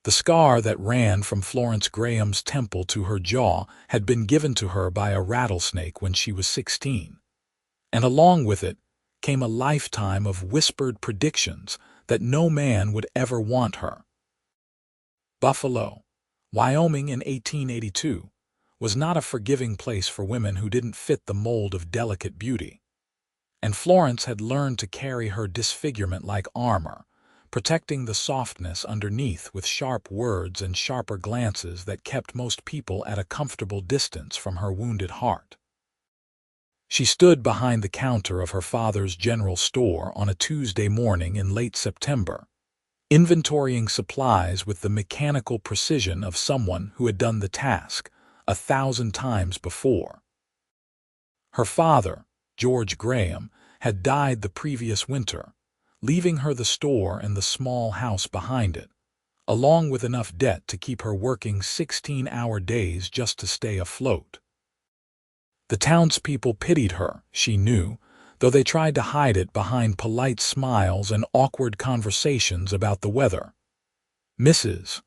The scar that ran from Florence Graham's temple to her jaw had been given to her by a rattlesnake when she was 16. And along with it came a lifetime of whispered predictions that no man would ever want her. Buffalo, Wyoming in 1882, was not a forgiving place for women who didn't fit the mold of delicate beauty. And Florence had learned to carry her disfigurement like armor, protecting the softness underneath with sharp words and sharper glances that kept most people at a comfortable distance from her wounded heart. She stood behind the counter of her father's general store on a Tuesday morning in late September, inventorying supplies with the mechanical precision of someone who had done the task 1,000 times before. Her father, George Graham, had died the previous winter, leaving her the store and the small house behind it, along with enough debt to keep her working 16-hour days just to stay afloat. The townspeople pitied her, she knew, though they tried to hide it behind polite smiles and awkward conversations about the weather. Mrs.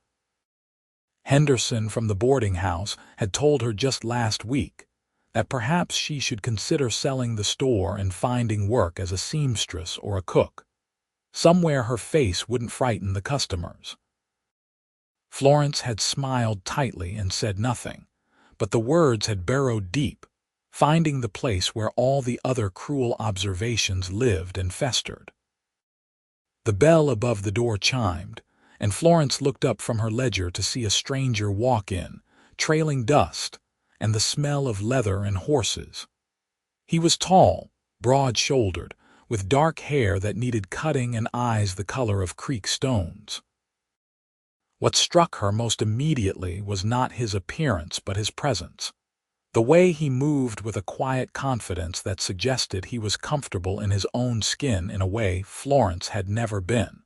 Henderson from the boarding house had told her just last week that perhaps she should consider selling the store and finding work as a seamstress or a cook. Somewhere her face wouldn't frighten the customers. Florence had smiled tightly and said nothing, but the words had burrowed deep, finding the place where all the other cruel observations lived and festered. The bell above the door chimed, and Florence looked up from her ledger to see a stranger walk in, trailing dust and the smell of leather and horses. He was tall, broad-shouldered, with dark hair that needed cutting and eyes the color of creek stones. What struck her most immediately was not his appearance but his presence. The way he moved with a quiet confidence that suggested he was comfortable in his own skin in a way Florence had never been.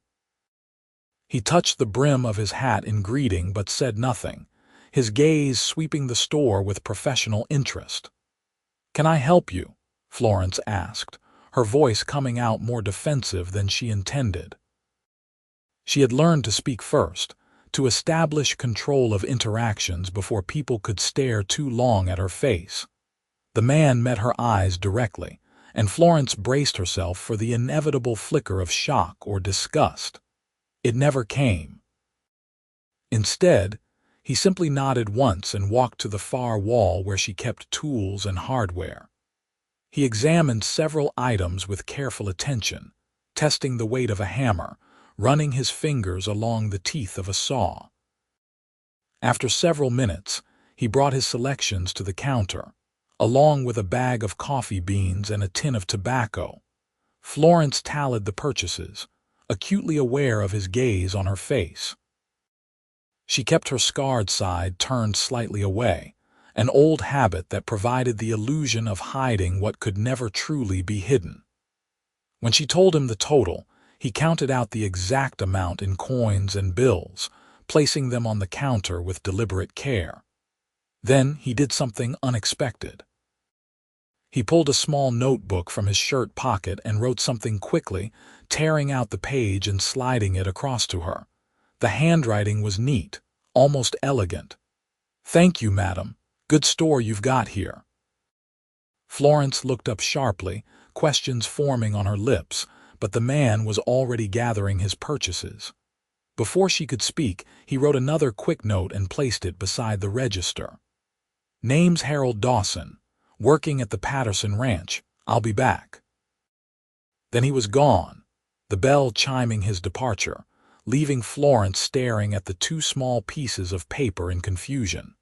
He touched the brim of his hat in greeting but said nothing, his gaze sweeping the store with professional interest. "Can I help you?" Florence asked, her voice coming out more defensive than she intended. She had learned to speak first, to establish control of interactions before people could stare too long at her face. The man met her eyes directly, and Florence braced herself for the inevitable flicker of shock or disgust. It never came. Instead, he simply nodded once and walked to the far wall where she kept tools and hardware. He examined several items with careful attention, testing the weight of a hammer, running his fingers along the teeth of a saw. After several minutes, he brought his selections to the counter, along with a bag of coffee beans and a tin of tobacco. Florence tallied the purchases, acutely aware of his gaze on her face. She kept her scarred side turned slightly away, an old habit that provided the illusion of hiding what could never truly be hidden. When she told him the total, he counted out the exact amount in coins and bills, placing them on the counter with deliberate care. Then he did something unexpected. He pulled a small notebook from his shirt pocket and wrote something quickly, tearing out the page and sliding it across to her. The handwriting was neat, almost elegant. "Thank you, madam. Good store you've got here." Florence looked up sharply, questions forming on her lips, but the man was already gathering his purchases. Before she could speak, he wrote another quick note and placed it beside the register. "Name's Harold Dawson, working at the Patterson Ranch. I'll be back." Then he was gone, the bell chiming his departure, leaving Florence staring at the two small pieces of paper in confusion.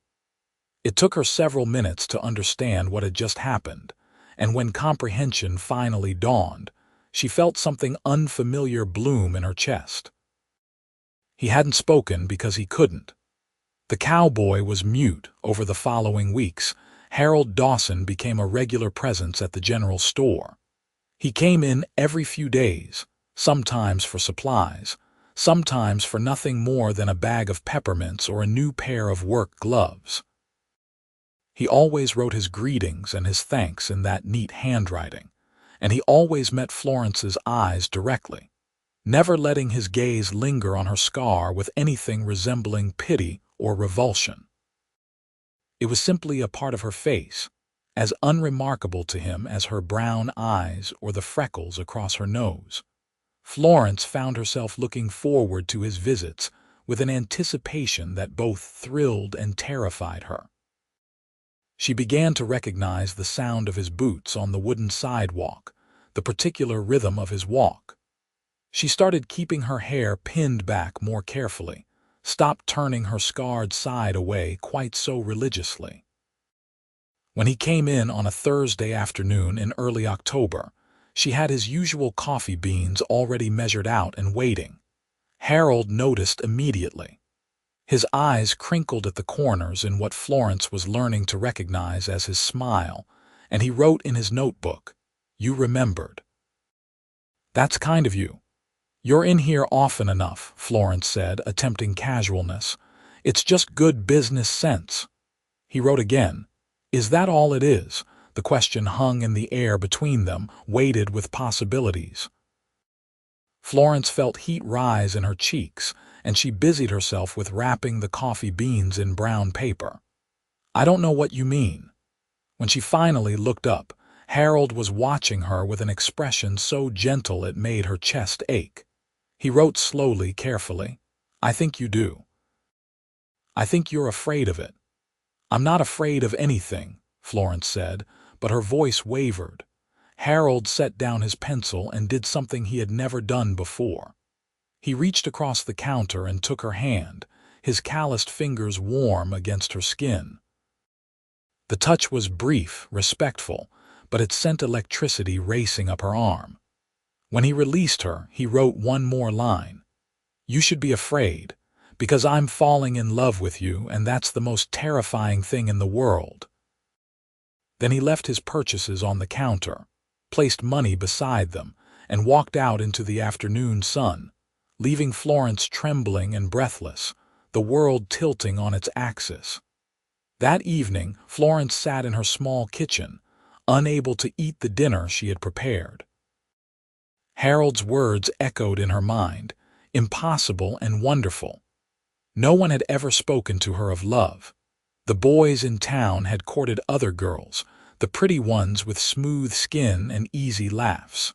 It took her several minutes to understand what had just happened, and when comprehension finally dawned, she felt something unfamiliar bloom in her chest. He hadn't spoken because he couldn't. The cowboy was mute. Over the following weeks, Harold Dawson became a regular presence at the general store. He came in every few days, sometimes for supplies, sometimes for nothing more than a bag of peppermints or a new pair of work gloves. He always wrote his greetings and his thanks in that neat handwriting, and he always met Florence's eyes directly. never letting his gaze linger on her scar with anything resembling pity or revulsion. It was simply a part of her face, as unremarkable to him as her brown eyes or the freckles across her nose. Florence found herself looking forward to his visits with an anticipation that both thrilled and terrified her. She began to recognize the sound of his boots on the wooden sidewalk, the particular rhythm of his walk. She started keeping her hair pinned back more carefully, stopped turning her scarred side away quite so religiously. When he came in on a Thursday afternoon in early October, she had his usual coffee beans already measured out and waiting. Harold noticed immediately. His eyes crinkled at the corners in what Florence was learning to recognize as his smile, and he wrote in his notebook, "You remembered." "That's kind of you. You're in here often enough," Florence said, attempting casualness. "It's just good business sense." He wrote again, "Is that all it is?" The question hung in the air between them, weighted with possibilities. Florence felt heat rise in her cheeks, and she busied herself with wrapping the coffee beans in brown paper. "I don't know what you mean." When she finally looked up, Harold was watching her with an expression so gentle it made her chest ache. He wrote slowly, carefully, "I think you do. I think you're afraid of it." "I'm not afraid of anything," Florence said, but her voice wavered. Harold set down his pencil and did something he had never done before. He reached across the counter and took her hand, his calloused fingers warm against her skin. The touch was brief, respectful, but it sent electricity racing up her arm. When he released her, he wrote one more line. "You should be afraid, because I'm falling in love with you, and that's the most terrifying thing in the world." Then he left his purchases on the counter, placed money beside them, and walked out into the afternoon sun, leaving Florence trembling and breathless, the world tilting on its axis. That evening, Florence sat in her small kitchen, unable to eat the dinner she had prepared. Harold's words echoed in her mind, impossible and wonderful. No one had ever spoken to her of love. The boys in town had courted other girls, the pretty ones with smooth skin and easy laughs.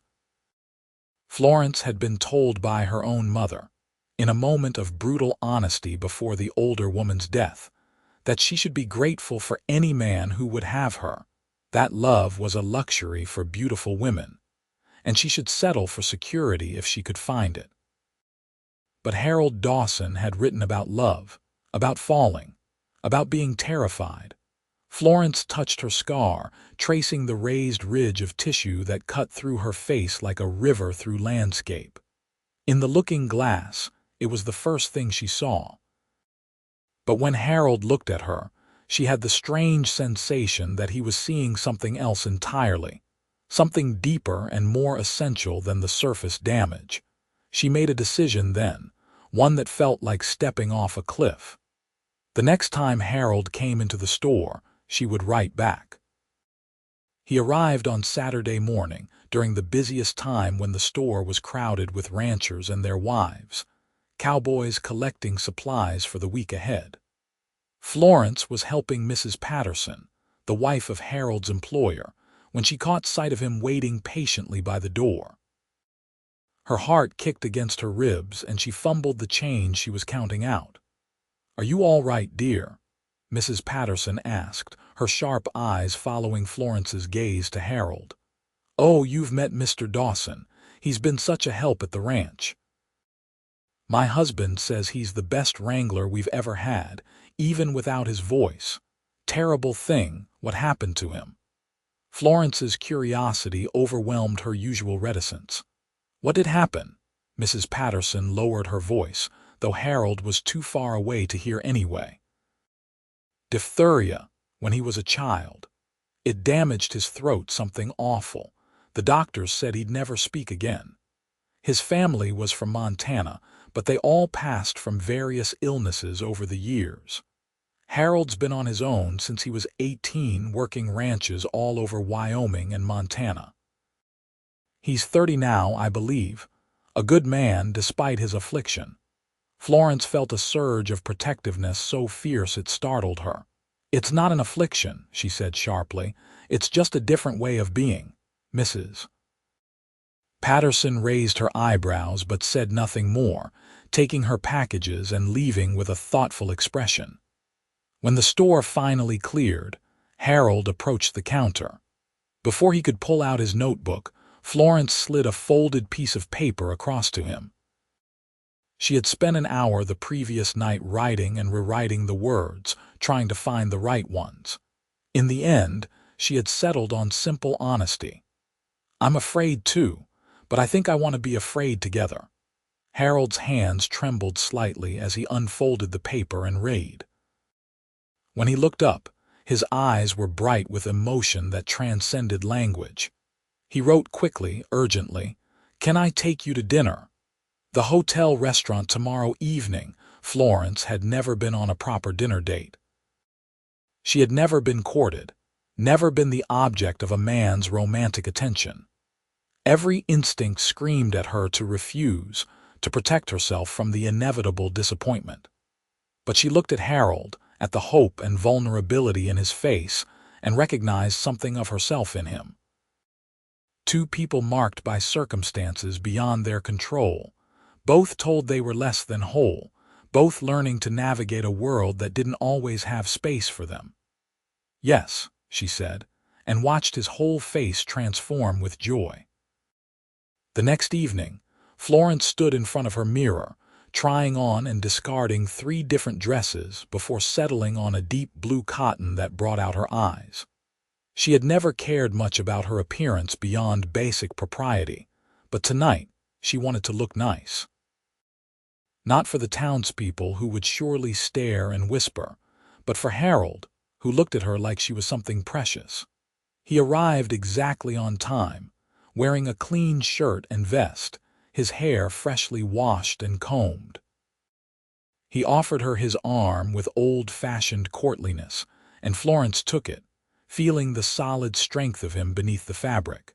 Florence had been told by her own mother, in a moment of brutal honesty before the older woman's death, that she should be grateful for any man who would have her, that love was a luxury for beautiful women, and she should settle for security if she could find it. But Harold Dawson had written about love, about falling, about being terrified. Florence touched her scar, tracing the raised ridge of tissue that cut through her face like a river through landscape. In the looking glass, it was the first thing she saw. But when Harold looked at her, she had the strange sensation that he was seeing something else entirely, something deeper and more essential than the surface damage. She made a decision then, one that felt like stepping off a cliff. The next time Harold came into the store, she would write back. He arrived on Saturday morning, during the busiest time when the store was crowded with ranchers and their wives, cowboys collecting supplies for the week ahead. Florence was helping Mrs. Patterson, the wife of Harold's employer, when she caught sight of him waiting patiently by the door. Her heart kicked against her ribs and she fumbled the change she was counting out. "Are you all right, dear?" Mrs. Patterson asked, her sharp eyes following Florence's gaze to Harold. "Oh, you've met Mr. Dawson. He's been such a help at the ranch. My husband says he's the best wrangler we've ever had, even without his voice. Terrible thing, what happened to him." Florence's curiosity overwhelmed her usual reticence. "What did happen?" Mrs. Patterson lowered her voice, though Harold was too far away to hear anyway. "Diphtheria, when he was a child. It damaged his throat, something awful. The doctors said he'd never speak again. His family was from Montana, but they all passed from various illnesses over the years. Harold's been on his own since he was 18, working ranches all over Wyoming and Montana. He's 30 now, I believe. a good man despite his affliction. Florence felt a surge of protectiveness so fierce it startled her. "It's not an affliction," she said sharply. "It's just a different way of being, Mrs. Patterson raised her eyebrows but said nothing more, taking her packages and leaving with a thoughtful expression. When the store finally cleared, Harold approached the counter. Before he could pull out his notebook, Florence slid a folded piece of paper across to him. She had spent an hour the previous night writing and rewriting the words, trying to find the right ones. In the end, she had settled on simple honesty. "I'm afraid too, but I think I want to be afraid together." Harold's hands trembled slightly as he unfolded the paper and read. When he looked up, his eyes were bright with emotion that transcended language. He wrote quickly, urgently, "Can I take you to dinner? The hotel restaurant tomorrow evening." Florence had never been on a proper dinner date. She had never been courted, never been the object of a man's romantic attention. Every instinct screamed at her to refuse, to protect herself from the inevitable disappointment. But she looked at Harold, at the hope and vulnerability in his face, and recognized something of herself in him. Two people marked by circumstances beyond their control, both told they were less than whole, both learning to navigate a world that didn't always have space for them. "Yes," she said, and watched his whole face transform with joy. The next evening, Florence stood in front of her mirror, trying on and discarding 3 different dresses before settling on a deep blue cotton that brought out her eyes. She had never cared much about her appearance beyond basic propriety, but tonight she wanted to look nice. Not for the townspeople who would surely stare and whisper, but for Harold, who looked at her like she was something precious. He arrived exactly on time, wearing a clean shirt and vest, his hair freshly washed and combed. He offered her his arm with old-fashioned courtliness, and Florence took it, feeling the solid strength of him beneath the fabric.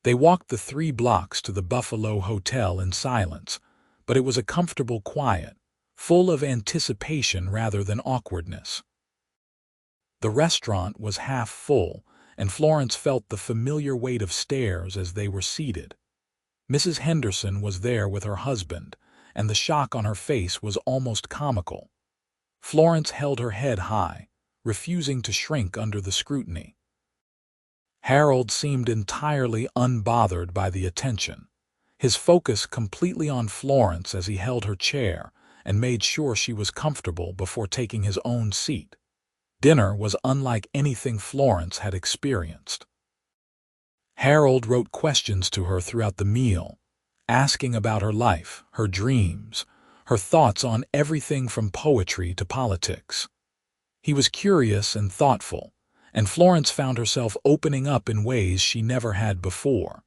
They walked the 3 blocks to the Buffalo Hotel in silence, but it was a comfortable quiet, full of anticipation rather than awkwardness. The restaurant was half full, and Florence felt the familiar weight of stares as they were seated. Mrs. Henderson was there with her husband, and the shock on her face was almost comical. Florence held her head high, refusing to shrink under the scrutiny. Harold seemed entirely unbothered by the attention, his focus completely on Florence as he held her chair and made sure she was comfortable before taking his own seat. Dinner was unlike anything Florence had experienced. Harold wrote questions to her throughout the meal, asking about her life, her dreams, her thoughts on everything from poetry to politics. He was curious and thoughtful, and Florence found herself opening up in ways she never had before.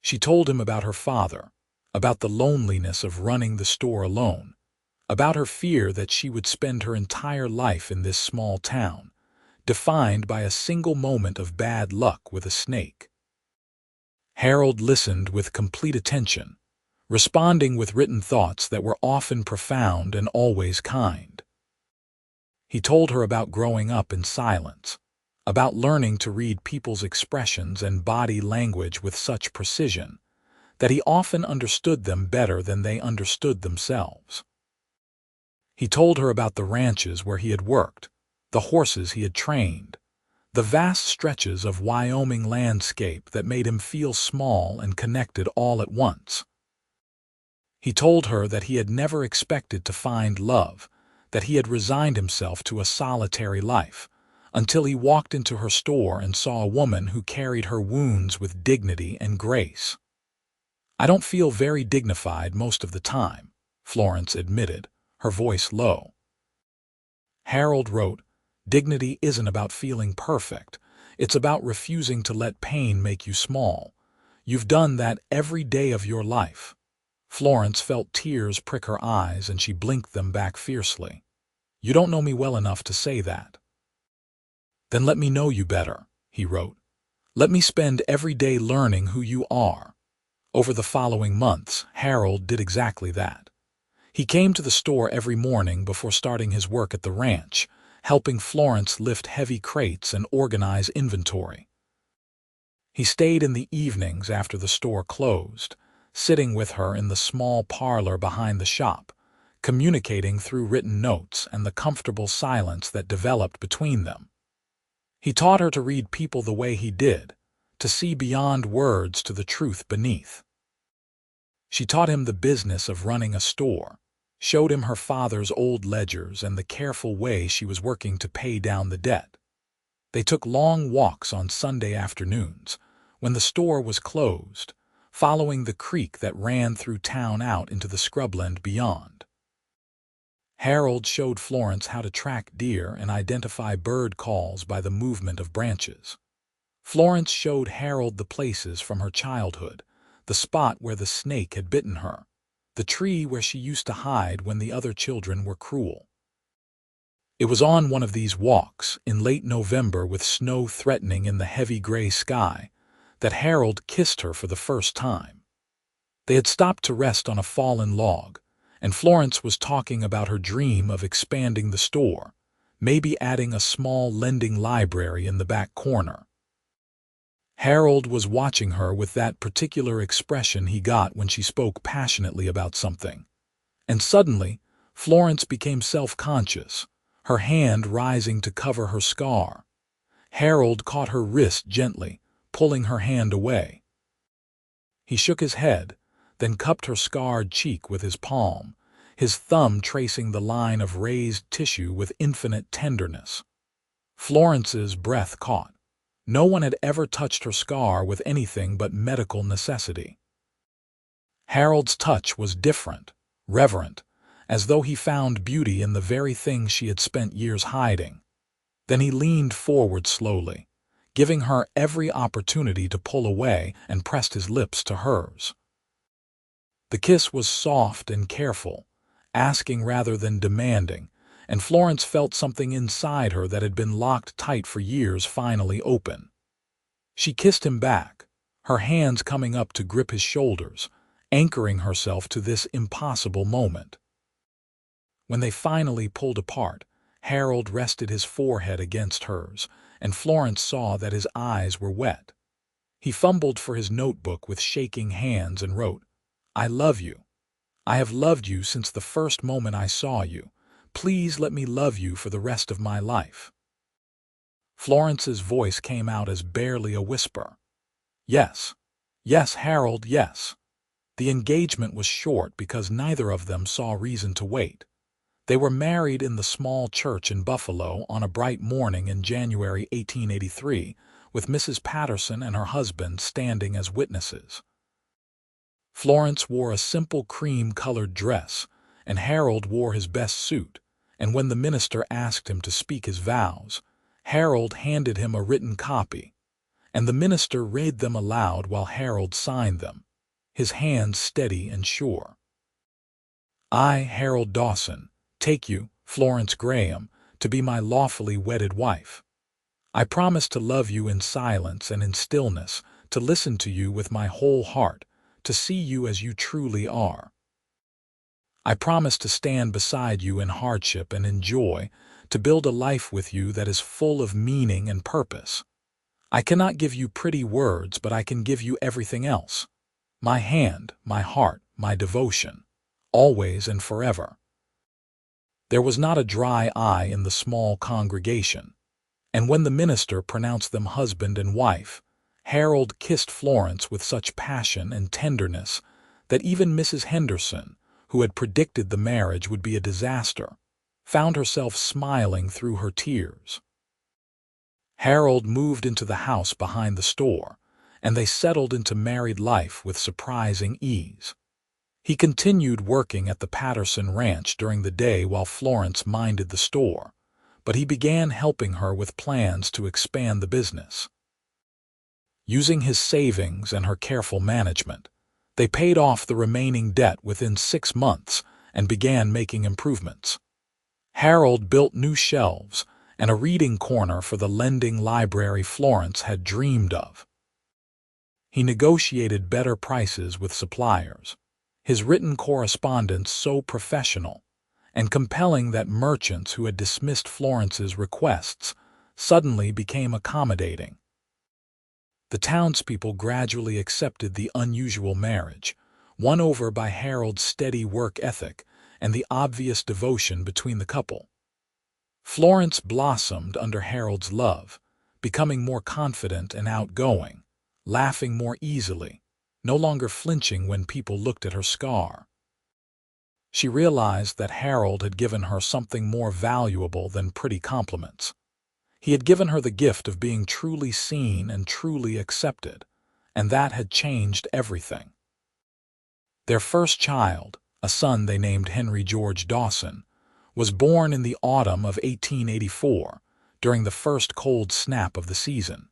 She told him about her father, about the loneliness of running the store alone, about her fear that she would spend her entire life in this small town, defined by a single moment of bad luck with a snake. Harold listened with complete attention, responding with written thoughts that were often profound and always kind. He told her about growing up in silence, about learning to read people's expressions and body language with such precision that he often understood them better than they understood themselves. He told her about the ranches where he had worked, the horses he had trained, the vast stretches of Wyoming landscape that made him feel small and connected all at once. He told her that he had never expected to find love, that he had resigned himself to a solitary life, until he walked into her store and saw a woman who carried her wounds with dignity and grace. "I don't feel very dignified most of the time," Florence admitted, her voice low. Harold wrote, "Dignity isn't about feeling perfect. It's about refusing to let pain make you small. You've done that every day of your life." Florence felt tears prick her eyes and she blinked them back fiercely. "You don't know me well enough to say that." "Then let me know you better," he wrote. "Let me spend every day learning who you are." Over the following months, Harold did exactly that. He came to the store every morning before starting his work at the ranch, helping Florence lift heavy crates and organize inventory. He stayed in the evenings after the store closed, sitting with her in the small parlor behind the shop, communicating through written notes and the comfortable silence that developed between them. He taught her to read people the way he did, to see beyond words to the truth beneath. She taught him the business of running a store, showed him her father's old ledgers and the careful way she was working to pay down the debt. They took long walks on Sunday afternoons, when the store was closed, following the creek that ran through town out into the scrubland beyond. Harold showed Florence how to track deer and identify bird calls by the movement of branches. Florence showed Harold the places from her childhood, the spot where the snake had bitten her, the tree where she used to hide when the other children were cruel. It was on one of these walks, in late November with snow threatening in the heavy gray sky, that Harold kissed her for the first time. They had stopped to rest on a fallen log, and Florence was talking about her dream of expanding the store, maybe adding a small lending library in the back corner. Harold was watching her with that particular expression he got when she spoke passionately about something. And suddenly, Florence became self-conscious, her hand rising to cover her scar. Harold caught her wrist gently, pulling her hand away. He shook his head, then cupped her scarred cheek with his palm, his thumb tracing the line of raised tissue with infinite tenderness. Florence's breath caught. No one had ever touched her scar with anything but medical necessity. Harold's touch was different, reverent, as though he found beauty in the very thing she had spent years hiding. Then he leaned forward slowly, giving her every opportunity to pull away, and pressed his lips to hers. The kiss was soft and careful, asking rather than demanding, and Florence felt something inside her that had been locked tight for years finally open. She kissed him back, her hands coming up to grip his shoulders, anchoring herself to this impossible moment. When they finally pulled apart, Harold rested his forehead against hers, and Florence saw that his eyes were wet. He fumbled for his notebook with shaking hands and wrote, "I love you. I have loved you since the first moment I saw you. Please let me love you for the rest of my life." Florence's voice came out as barely a whisper. "Yes. Yes, Harold, yes." The engagement was short because neither of them saw reason to wait. They were married in the small church in Buffalo on a bright morning in January 1883, with Mrs. Patterson and her husband standing as witnesses. Florence wore a simple cream-colored dress, and Harold wore his best suit, and when the minister asked him to speak his vows, Harold handed him a written copy, and the minister read them aloud while Harold signed them, his hands steady and sure. "I, Harold Dawson, take you, Florence Graham, to be my lawfully wedded wife. I promise to love you in silence and in stillness, to listen to you with my whole heart, to see you as you truly are. I promise to stand beside you in hardship and in joy, to build a life with you that is full of meaning and purpose. I cannot give you pretty words, but I can give you everything else. My hand, my heart, my devotion, always and forever." There was not a dry eye in the small congregation, and when the minister pronounced them husband and wife, Harold kissed Florence with such passion and tenderness that even Mrs. Henderson, who had predicted the marriage would be a disaster, found herself smiling through her tears. Harold moved into the house behind the store, and they settled into married life with surprising ease. He continued working at the Patterson Ranch during the day while Florence minded the store, but he began helping her with plans to expand the business. Using his savings and her careful management, they paid off the remaining debt within 6 months and began making improvements. Harold built new shelves and a reading corner for the lending library Florence had dreamed of. He negotiated better prices with suppliers, his written correspondence so professional and compelling that merchants who had dismissed Florence's requests suddenly became accommodating. The townspeople gradually accepted the unusual marriage, won over by Harold's steady work ethic and the obvious devotion between the couple. Florence blossomed under Harold's love, becoming more confident and outgoing, laughing more easily, no longer flinching when people looked at her scar. She realized that Harold had given her something more valuable than pretty compliments. He had given her the gift of being truly seen and truly accepted, and that had changed everything. Their first child, a son they named Henry George Dawson, was born in the autumn of 1884, during the first cold snap of the season.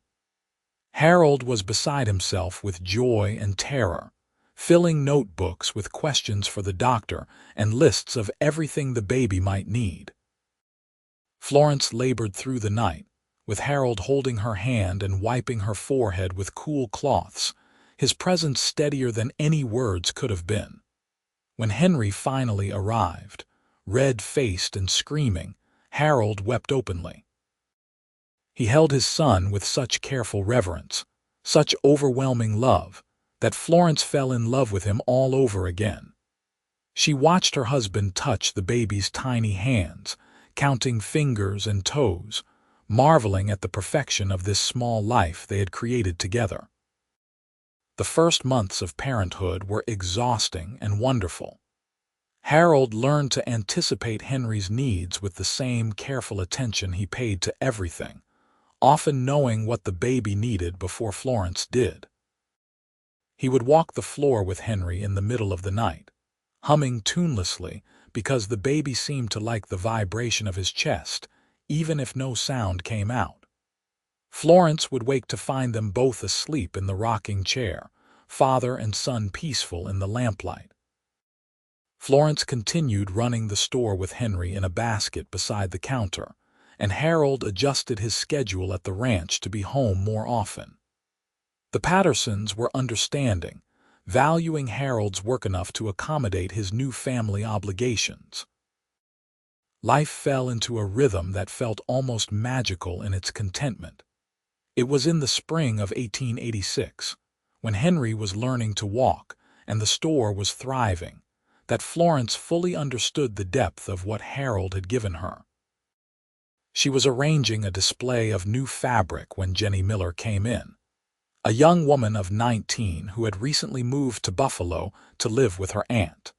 Harold was beside himself with joy and terror, filling notebooks with questions for the doctor and lists of everything the baby might need. Florence labored through the night, with Harold holding her hand and wiping her forehead with cool cloths, his presence steadier than any words could have been. When Henry finally arrived, red-faced and screaming, Harold wept openly. He held his son with such careful reverence, such overwhelming love, that Florence fell in love with him all over again. She watched her husband touch the baby's tiny hands, counting fingers and toes, marveling at the perfection of this small life they had created together. The first months of parenthood were exhausting and wonderful. Harold learned to anticipate Henry's needs with the same careful attention he paid to everything, often knowing what the baby needed before Florence did. He would walk the floor with Henry in the middle of the night, humming tunelessly because the baby seemed to like the vibration of his chest, even if no sound came out. Florence would wake to find them both asleep in the rocking chair, father and son peaceful in the lamplight. Florence continued running the store with Henry in a basket beside the counter, and Harold adjusted his schedule at the ranch to be home more often. The Pattersons were understanding, valuing Harold's work enough to accommodate his new family obligations. Life fell into a rhythm that felt almost magical in its contentment. It was in the spring of 1886, when Henry was learning to walk and the store was thriving, that Florence fully understood the depth of what Harold had given her. She was arranging a display of new fabric when Jenny Miller came in, a young woman of 19 who had recently moved to Buffalo to live with her aunt.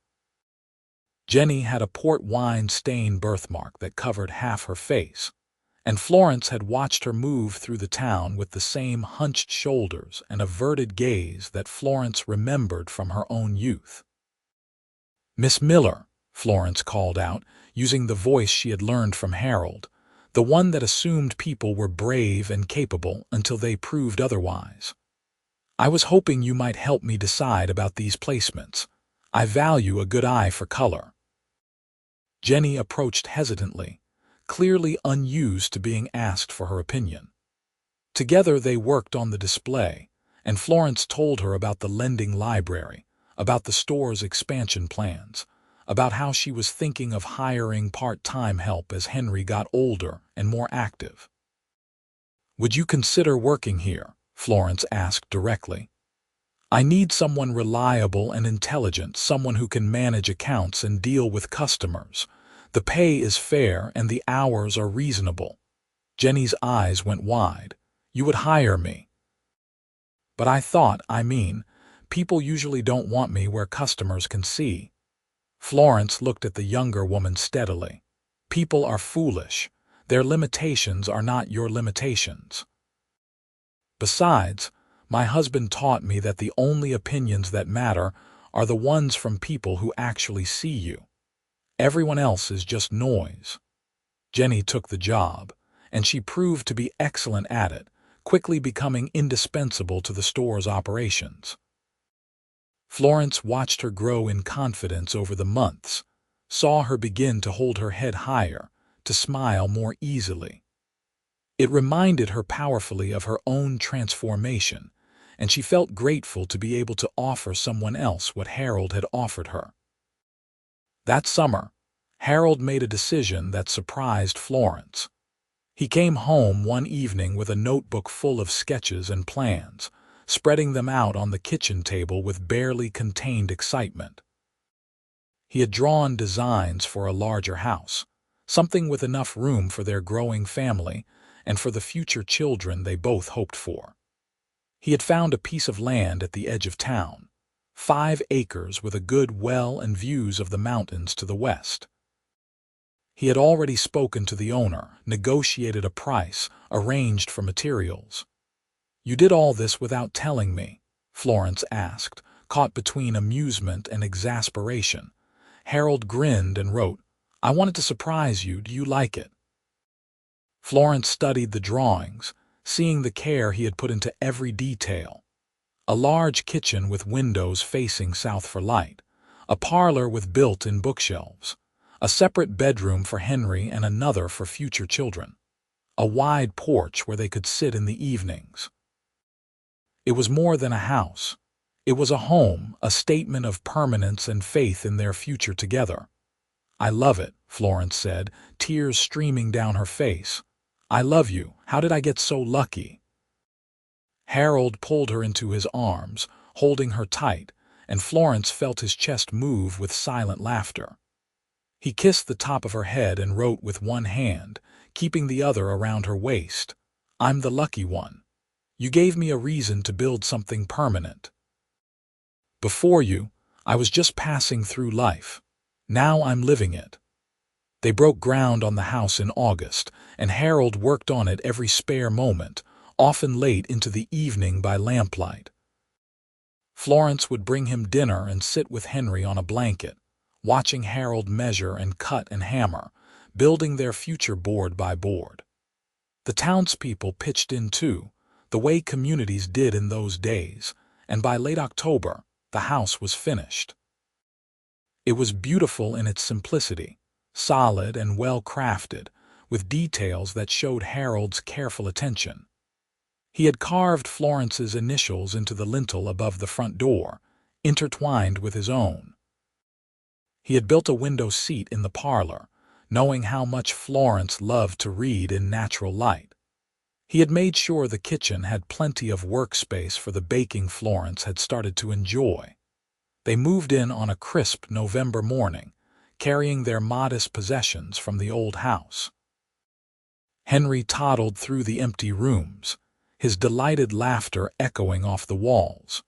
Jenny had a port wine stain birthmark that covered half her face, and Florence had watched her move through the town with the same hunched shoulders and averted gaze that Florence remembered from her own youth. "Miss Miller," Florence called out, using the voice she had learned from Harold, the one that assumed people were brave and capable until they proved otherwise. "I was hoping you might help me decide about these placements. I value a good eye for color." Jenny approached hesitantly, clearly unused to being asked for her opinion. Together they worked on the display, and Florence told her about the lending library, about the store's expansion plans, about how she was thinking of hiring part-time help as Henry got older and more active. "Would you consider working here?" Florence asked directly. "I need someone reliable and intelligent, someone who can manage accounts and deal with customers. The pay is fair and the hours are reasonable." Jenny's eyes went wide. "You would hire me?" "But I mean, people usually don't want me where customers can see." Florence looked at the younger woman steadily. "People are foolish. Their limitations are not your limitations. Besides, my husband taught me that the only opinions that matter are the ones from people who actually see you. Everyone else is just noise." Jenny took the job, and she proved to be excellent at it, quickly becoming indispensable to the store's operations. Florence watched her grow in confidence over the months, saw her begin to hold her head higher, to smile more easily. It reminded her powerfully of her own transformation, and she felt grateful to be able to offer someone else what Harold had offered her. That summer, Harold made a decision that surprised Florence. He came home one evening with a notebook full of sketches and plans, spreading them out on the kitchen table with barely contained excitement. He had drawn designs for a larger house, something with enough room for their growing family and for the future children they both hoped for. He had found a piece of land at the edge of town, 5 acres with a good well and views of the mountains to the west. He had already spoken to the owner, negotiated a price, arranged for materials. "You did all this without telling me?" Florence asked, caught between amusement and exasperation. Harold grinned and wrote, "I wanted to surprise you. Do you like it?" Florence studied the drawings, seeing the care he had put into every detail. A large kitchen with windows facing south for light, a parlor with built-in bookshelves, a separate bedroom for Henry and another for future children, a wide porch where they could sit in the evenings. It was more than a house. It was a home, a statement of permanence and faith in their future together. "I love it," Florence said, tears streaming down her face. "I love you. How did I get so lucky?" Harold pulled her into his arms, holding her tight, and Florence felt his chest move with silent laughter. He kissed the top of her head and wrote with one hand, keeping the other around her waist, "I'm the lucky one. You gave me a reason to build something permanent. Before you, I was just passing through life. Now I'm living it." They broke ground on the house in August, and Harold worked on it every spare moment, often late into the evening by lamplight. Florence would bring him dinner and sit with Henry on a blanket, watching Harold measure and cut and hammer, building their future board by board. The townspeople pitched in too, the way communities did in those days, and by late October, the house was finished. It was beautiful in its simplicity, solid and well-crafted, with details that showed Harold's careful attention. He had carved Florence's initials into the lintel above the front door, intertwined with his own. He had built a window seat in the parlor, knowing how much Florence loved to read in natural light. He had made sure the kitchen had plenty of workspace for the baking Florence had started to enjoy. They moved in on a crisp November morning, carrying their modest possessions from the old house. Henry toddled through the empty rooms, his delighted laughter echoing off the walls.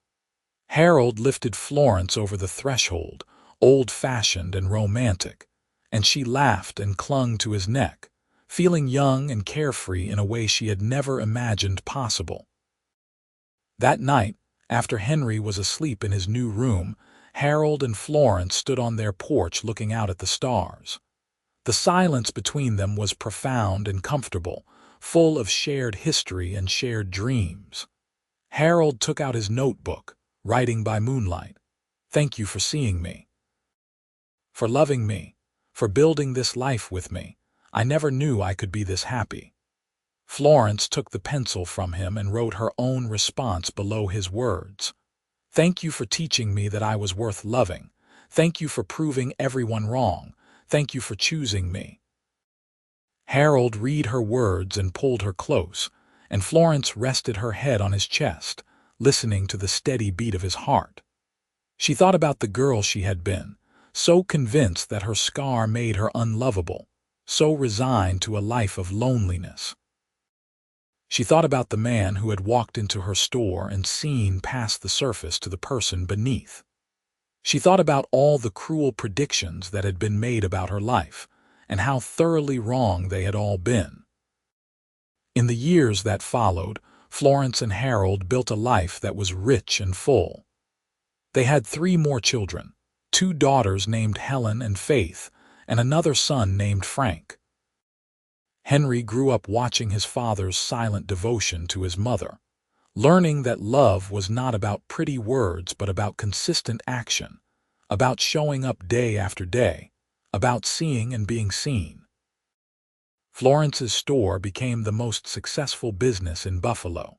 Harold lifted Florence over the threshold, old-fashioned and romantic, and she laughed and clung to his neck, feeling young and carefree in a way she had never imagined possible. That night, after Henry was asleep in his new room, Harold and Florence stood on their porch looking out at the stars. The silence between them was profound and comfortable, full of shared history and shared dreams. Harold took out his notebook, writing by moonlight. "Thank you for seeing me. For loving me. For building this life with me. I never knew I could be this happy." Florence took the pencil from him and wrote her own response below his words. "Thank you for teaching me that I was worth loving. Thank you for proving everyone wrong. Thank you for choosing me." Harold read her words and pulled her close, and Florence rested her head on his chest, listening to the steady beat of his heart. She thought about the girl she had been, so convinced that her scar made her unlovable, so resigned to a life of loneliness. She thought about the man who had walked into her store and seen past the surface to the person beneath. She thought about all the cruel predictions that had been made about her life, and how thoroughly wrong they had all been. In the years that followed, Florence and Harold built a life that was rich and full. They had 3 more children, 2 daughters named Helen and Faith, and another son named Frank. Henry grew up watching his father's silent devotion to his mother, learning that love was not about pretty words but about consistent action, about showing up day after day, about seeing and being seen. Florence's store became the most successful business in Buffalo.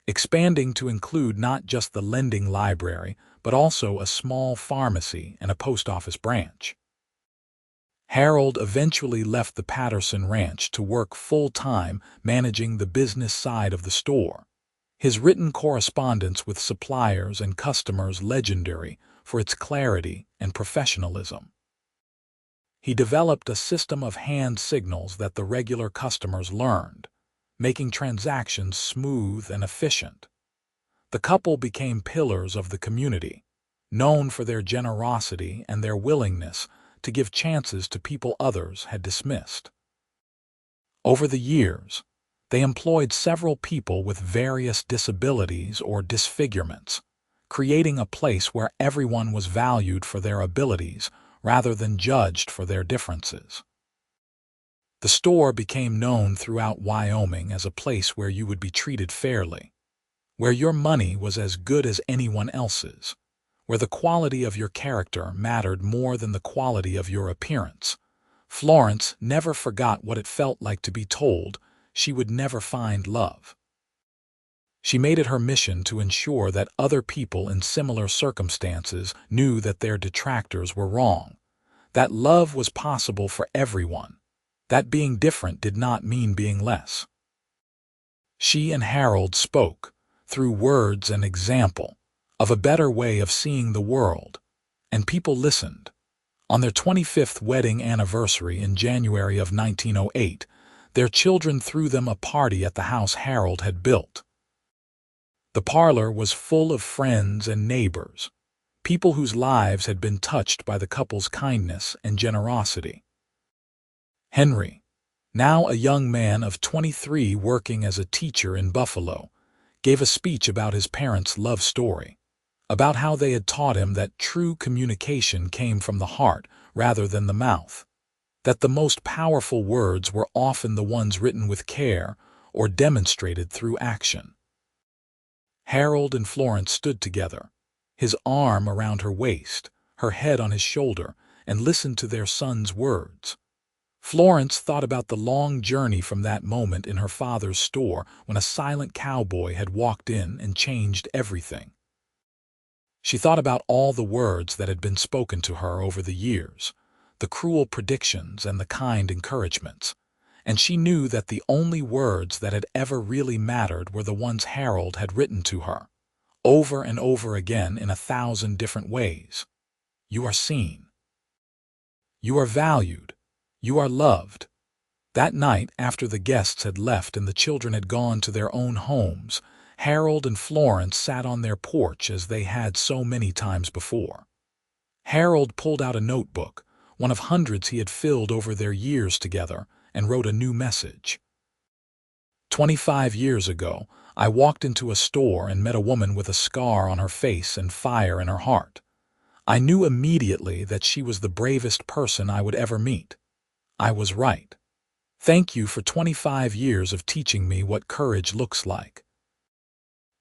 expanding to include not just the lending library, but also a small pharmacy and a post office branch. Harold eventually left the Patterson Ranch to work full-time managing the business side of the store. His written correspondence with suppliers and customers legendary for its clarity and professionalism. He developed a system of hand signals that the regular customers learned, making transactions smooth and efficient. The couple became pillars of the community, known for their generosity and their willingness to give chances to people others had dismissed. Over the years, they employed several people with various disabilities or disfigurements, creating a place where everyone was valued for their abilities rather than judged for their differences. The store became known throughout Wyoming as a place where you would be treated fairly, where your money was as good as anyone else's, where the quality of your character mattered more than the quality of your appearance. Florence never forgot what it felt like to be told she would never find love. She made it her mission to ensure that other people in similar circumstances knew that their detractors were wrong, that love was possible for everyone, that being different did not mean being less. She and Harold spoke, through words and example, of a better way of seeing the world, and people listened. On their 25th wedding anniversary in January of 1908, their children threw them a party at the house Harold had built. The parlor was full of friends and neighbors, people whose lives had been touched by the couple's kindness and generosity. Henry, now a young man of 23 working as a teacher in Buffalo, gave a speech about his parents' love story, about how they had taught him that true communication came from the heart rather than the mouth, that the most powerful words were often the ones written with care or demonstrated through action. Harold and Florence stood together, his arm around her waist, her head on his shoulder, and listened to their son's words. Florence thought about the long journey from that moment in her father's store when a silent cowboy had walked in and changed everything. She thought about all the words that had been spoken to her over the years, the cruel predictions and the kind encouragements, and she knew that the only words that had ever really mattered were the ones Harold had written to her, over and over again in 1,000 different ways. You are seen. You are valued. You are loved. That night, after the guests had left and the children had gone to their own homes, Harold and Florence sat on their porch as they had so many times before. Harold pulled out a notebook, one of hundreds he had filled over their years together, and wrote a new message. 25 years ago, I walked into a store and met a woman with a scar on her face and fire in her heart. I knew immediately that she was the bravest person I would ever meet. I was right. Thank you for 25 years of teaching me what courage looks like.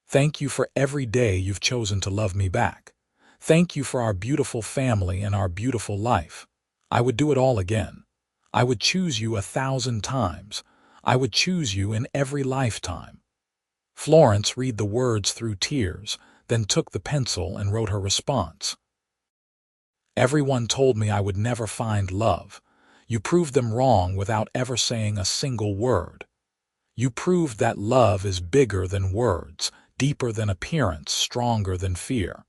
Thank you for every day you've chosen to love me back. Thank you for our beautiful family and our beautiful life. I would do it all again. I would choose you 1,000 times. I would choose you in every lifetime. Florence read the words through tears, then took the pencil and wrote her response. Everyone told me I would never find love. You proved them wrong without ever saying a single word. You proved that love is bigger than words, deeper than appearance, stronger than fear.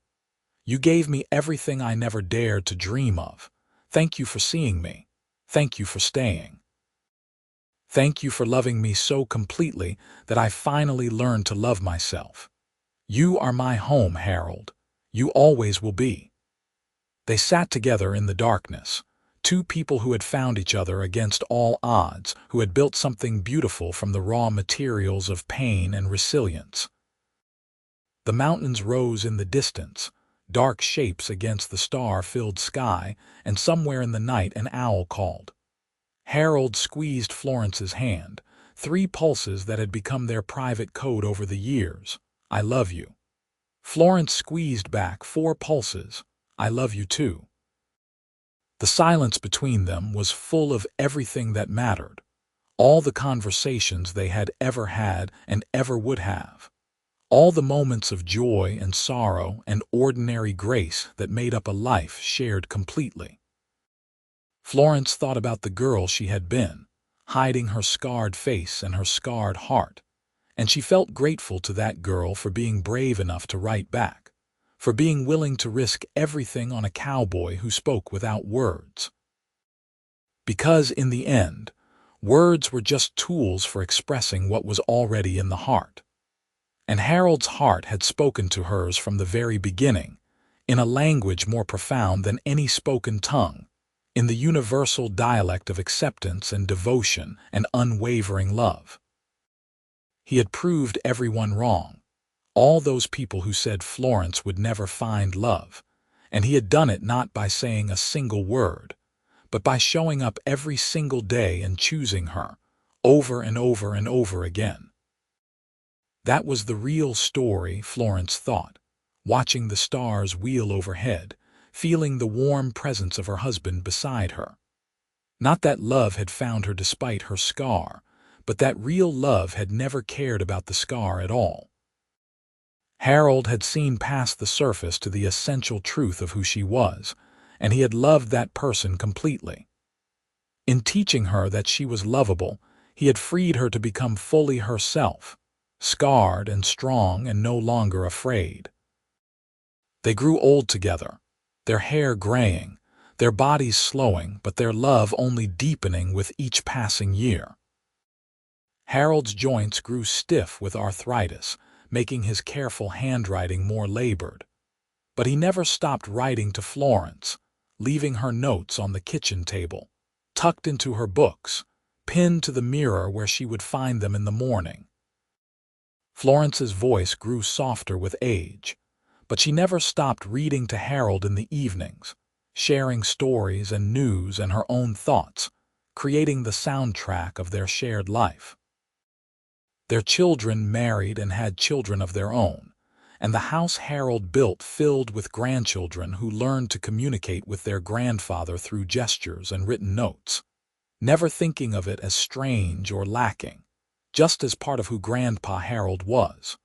You gave me everything I never dared to dream of. Thank you for seeing me. Thank you for staying. Thank you for loving me so completely that I finally learned to love myself. You are my home, Harold. You always will be. They sat together in the darkness, two people who had found each other against all odds, who had built something beautiful from the raw materials of pain and resilience. The mountains rose in the distance, dark shapes against the star-filled sky, and somewhere in the night an owl called. Harold squeezed Florence's hand, 3 pulses that had become their private code over the years. I love you. Florence squeezed back 4 pulses. I love you too. The silence between them was full of everything that mattered, all the conversations they had ever had and ever would have, All the moments of joy and sorrow and ordinary grace that made up a life shared completely. Florence thought about the girl she had been, hiding her scarred face and her scarred heart, and she felt grateful to that girl for being brave enough to write back, for being willing to risk everything on a cowboy who spoke without words. Because in the end, words were just tools for expressing what was already in the heart. And Harold's heart had spoken to hers from the very beginning, in a language more profound than any spoken tongue, in the universal dialect of acceptance and devotion and unwavering love. He had proved everyone wrong, all those people who said Florence would never find love, and he had done it not by saying a single word, but by showing up every single day and choosing her, over and over and over again. That was the real story, Florence thought, watching the stars wheel overhead, feeling the warm presence of her husband beside her. Not that love had found her despite her scar, but that real love had never cared about the scar at all. Harold had seen past the surface to the essential truth of who she was, and he had loved that person completely. In teaching her that she was lovable, he had freed her to become fully herself, scarred and strong and no longer afraid. They grew old together, their hair graying, their bodies slowing, but their love only deepening with each passing year. Harold's joints grew stiff with arthritis, making his careful handwriting more labored. But he never stopped writing to Florence, leaving her notes on the kitchen table, tucked into her books, pinned to the mirror where she would find them in the morning. Florence's voice grew softer with age, but she never stopped reading to Harold in the evenings, sharing stories and news and her own thoughts, creating the soundtrack of their shared life. Their children married and had children of their own, and the house Harold built filled with grandchildren who learned to communicate with their grandfather through gestures and written notes, never thinking of it as strange or lacking, just as part of who Grandpa Harold was.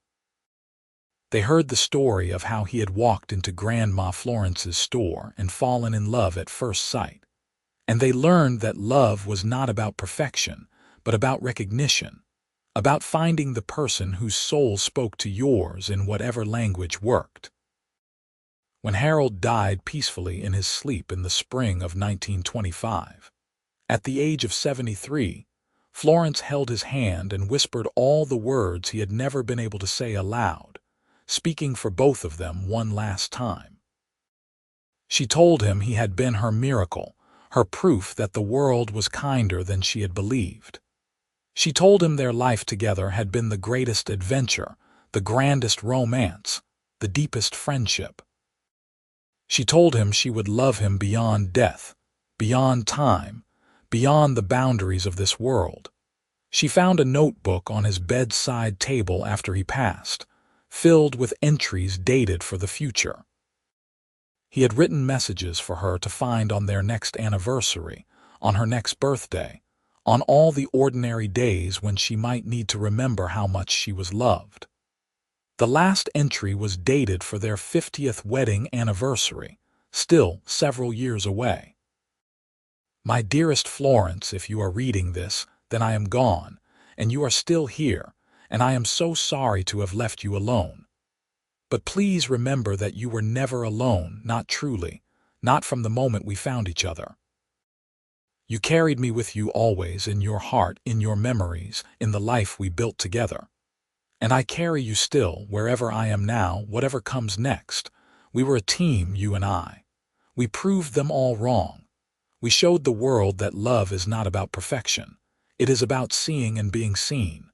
They heard the story of how he had walked into Grandma Florence's store and fallen in love at first sight, and they learned that love was not about perfection, but about recognition, about finding the person whose soul spoke to yours in whatever language worked. When Harold died peacefully in his sleep in the spring of 1925, at the age of 73, Florence held his hand and whispered all the words he had never been able to say aloud, speaking for both of them one last time. She told him he had been her miracle, her proof that the world was kinder than she had believed. She told him their life together had been the greatest adventure, the grandest romance, the deepest friendship. She told him she would love him beyond death, beyond time, beyond the boundaries of this world. She found a notebook on his bedside table after he passed, filled with entries dated for the future. He had written messages for her to find on their next anniversary, on her next birthday, on all the ordinary days when she might need to remember how much she was loved. The last entry was dated for their 50th wedding anniversary, still several years away. My dearest Florence, if you are reading this, then I am gone, and you are still here, and I am so sorry to have left you alone. But please remember that you were never alone, not truly, not from the moment we found each other. You carried me with you always in your heart, in your memories, in the life we built together. And I carry you still, wherever I am now, whatever comes next. We were a team, you and I. We proved them all wrong. We showed the world that love is not about perfection. It is about seeing and being seen.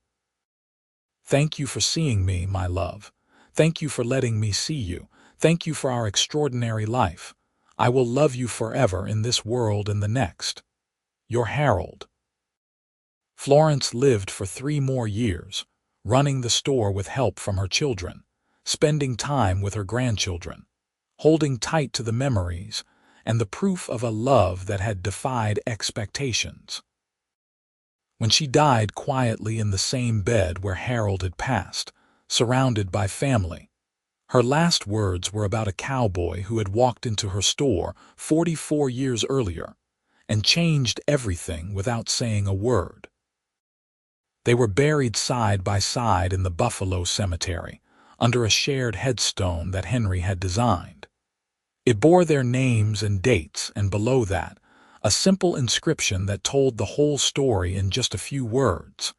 Thank you for seeing me, my love. Thank you for letting me see you. Thank you for our extraordinary life. I will love you forever in this world and the next. Your Harold. Florence lived for 3 more years, running the store with help from her children, spending time with her grandchildren, holding tight to the memories and the proof of a love that had defied expectations. When she died quietly in the same bed where Harold had passed, surrounded by family. Her last words were about a cowboy who had walked into her store 44 years earlier and changed everything without saying a word. They were buried side by side in the Buffalo Cemetery, under a shared headstone that Henry had designed. It bore their names and dates, and below that, a simple inscription that told the whole story in just a few words.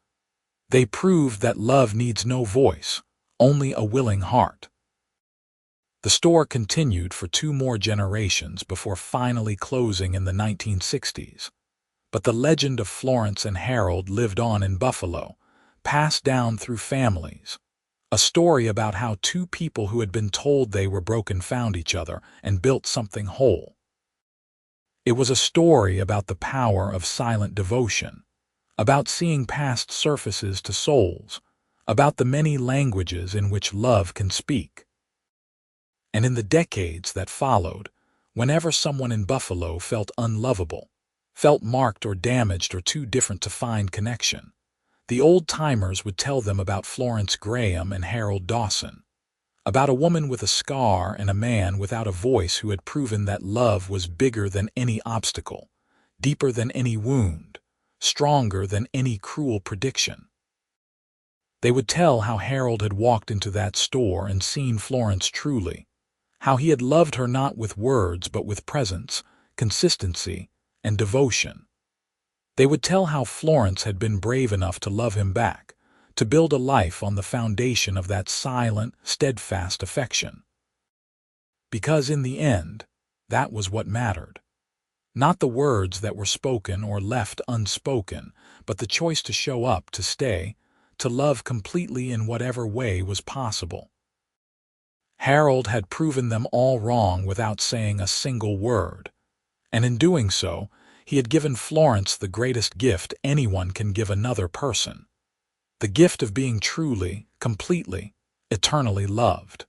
They proved that love needs no voice, only a willing heart. The store continued for 2 more generations before finally closing in the 1960s. But the legend of Florence and Harold lived on in Buffalo, passed down through families. A story about how 2 people who had been told they were broken found each other and built something whole. It was a story about the power of silent devotion, about seeing past surfaces to souls, about the many languages in which love can speak. And in the decades that followed, whenever someone in Buffalo felt unlovable, felt marked or damaged or too different to find connection, the old-timers would tell them about Florence Graham and Harold Dawson, about a woman with a scar and a man without a voice who had proven that love was bigger than any obstacle, deeper than any wound, stronger than any cruel prediction. They would tell how Harold had walked into that store and seen Florence truly, how he had loved her not with words but with presence, consistency, and devotion. They would tell how Florence had been brave enough to love him back, to build a life on the foundation of that silent, steadfast affection. Because in the end, that was what mattered. Not the words that were spoken or left unspoken, but the choice to show up, to stay, to love completely in whatever way was possible. Harold had proven them all wrong without saying a single word, and in doing so, he had given Florence the greatest gift anyone can give another person, the gift of being truly, completely, eternally loved.